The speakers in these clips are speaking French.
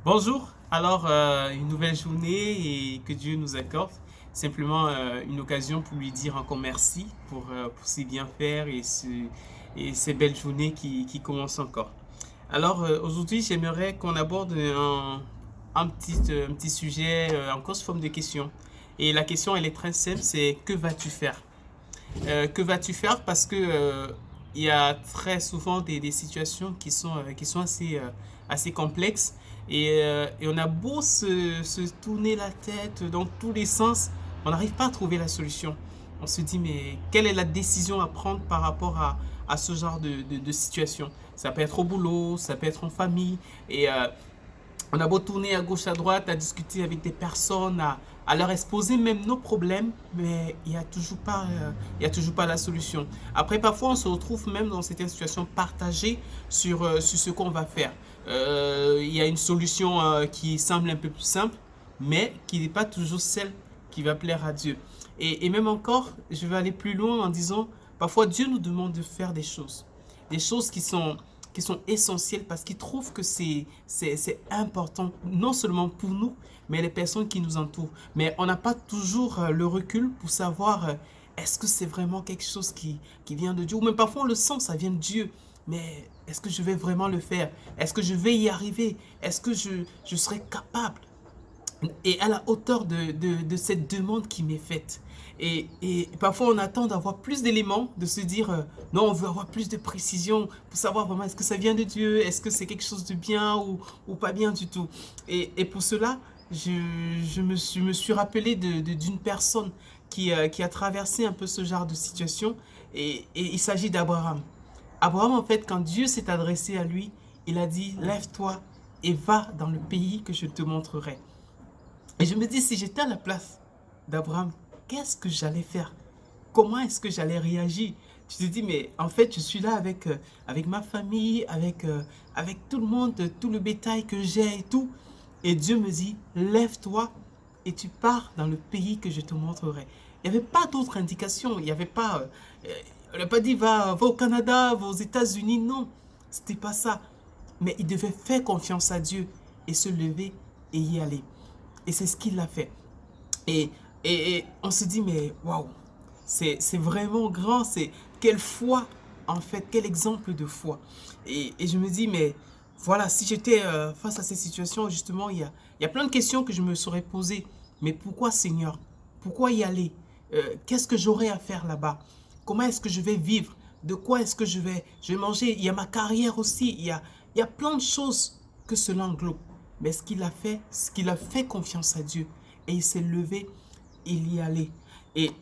Bonjour, alors une nouvelle journée et que Dieu nous accorde. Simplement une occasion pour lui dire encore merci pour ses bienfaits et ces belles journées qui commencent encore. Alors aujourd'hui, j'aimerais qu'on aborde un petit sujet encore sous forme de question. Et la question, elle est très simple, c'est que vas-tu faire? Que vas-tu faire? Parce que il y a très souvent des situations qui sont assez complexes et on a beau se tourner la tête dans tous les sens, on n'arrive pas à trouver la solution. On se dit, mais quelle est la décision à prendre par rapport à ce genre de situation? Ça peut être au boulot, ça peut être en famille, et on a beau tourner à gauche, à droite, à discuter avec des personnes, à leur exposer même nos problèmes, mais il y a toujours pas la solution. Après, parfois, on se retrouve même dans certaines situations partagées sur ce qu'on va faire. Il y a une solution qui semble un peu plus simple, mais qui n'est pas toujours celle qui va plaire à Dieu. Et même encore, je vais aller plus loin en disant, parfois Dieu nous demande de faire des choses qui sont essentielles parce qu'ils trouvent que c'est important, non seulement pour nous, mais les personnes qui nous entourent. Mais on n'a pas toujours le recul pour savoir est-ce que c'est vraiment quelque chose qui vient de Dieu, ou même parfois on le sent, ça vient de Dieu. Mais est-ce que je vais vraiment le faire? Est-ce que je vais y arriver? Est-ce que je serai capable et à la hauteur de cette demande qui m'est faite. Et parfois, on attend d'avoir plus d'éléments, de se dire, non, on veut avoir plus de précision pour savoir vraiment est-ce que ça vient de Dieu, est-ce que c'est quelque chose de bien ou pas bien du tout. Et pour cela, me suis rappelé d'une personne qui a traversé un peu ce genre de situation, et il s'agit d'Abraham. Abraham, en fait, quand Dieu s'est adressé à lui, il a dit, lève-toi et va dans le pays que je te montrerai. Et je me dis, si j'étais à la place d'Abraham, qu'est-ce que j'allais faire? Comment est-ce que j'allais réagir? Tu te dis, mais en fait, je suis là avec ma famille, avec tout le monde, tout le bétail que j'ai et tout. Et Dieu me dit, lève-toi et tu pars dans le pays que je te montrerai. Il n'y avait pas d'autre indication. Il n'y avait pas, on n'a pas dit, va au Canada, va aux États-Unis. Non, c'était pas ça. Mais il devait faire confiance à Dieu et se lever et y aller. Et c'est ce qu'il a fait. Et, et on se dit, mais waouh, c'est vraiment grand, c'est quelle foi, en fait, quel exemple de foi. Et je me dis, mais voilà, si j'étais face à ces situations, justement, il y a plein de questions que je me serais posées. Mais pourquoi, Seigneur? Pourquoi y aller? Qu'est-ce que j'aurais à faire là-bas? Comment est-ce que je vais vivre? De quoi est-ce que je vais manger? Il y a ma carrière aussi, il y a plein de choses que cela englobe. Mais ce qu'il a fait confiance à Dieu. Et il s'est levé, il y allait. Et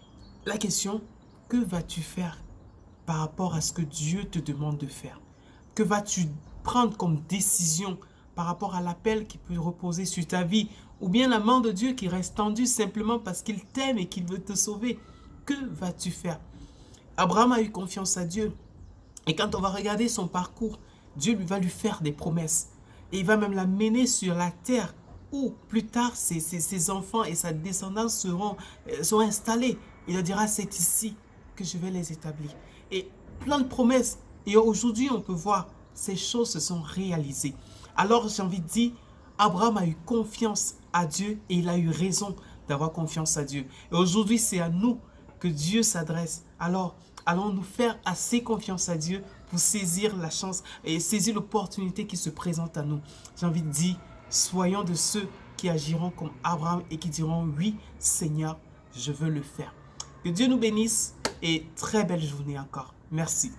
la question, que vas-tu faire par rapport à ce que Dieu te demande de faire? Que vas-tu prendre comme décision par rapport à l'appel qui peut reposer sur ta vie? Ou bien la main de Dieu qui reste tendue simplement parce qu'il t'aime et qu'il veut te sauver? Que vas-tu faire? Abraham a eu confiance à Dieu. Et quand on va regarder son parcours, Dieu va lui faire des promesses. Et il va même l'amener sur la terre où plus tard ses enfants et sa descendance seront installés. Il leur dira, c'est ici que je vais les établir. Et plein de promesses. Et aujourd'hui, on peut voir, ces choses se sont réalisées. Alors j'ai envie de dire, Abraham a eu confiance à Dieu et il a eu raison d'avoir confiance à Dieu. Et aujourd'hui, c'est à nous que Dieu s'adresse. Alors, allons-nous faire assez confiance à Dieu pour saisir la chance et saisir l'opportunité qui se présente à nous. J'ai envie de dire, soyons de ceux qui agiront comme Abraham et qui diront, oui, Seigneur, je veux le faire. Que Dieu nous bénisse et très belle journée encore. Merci.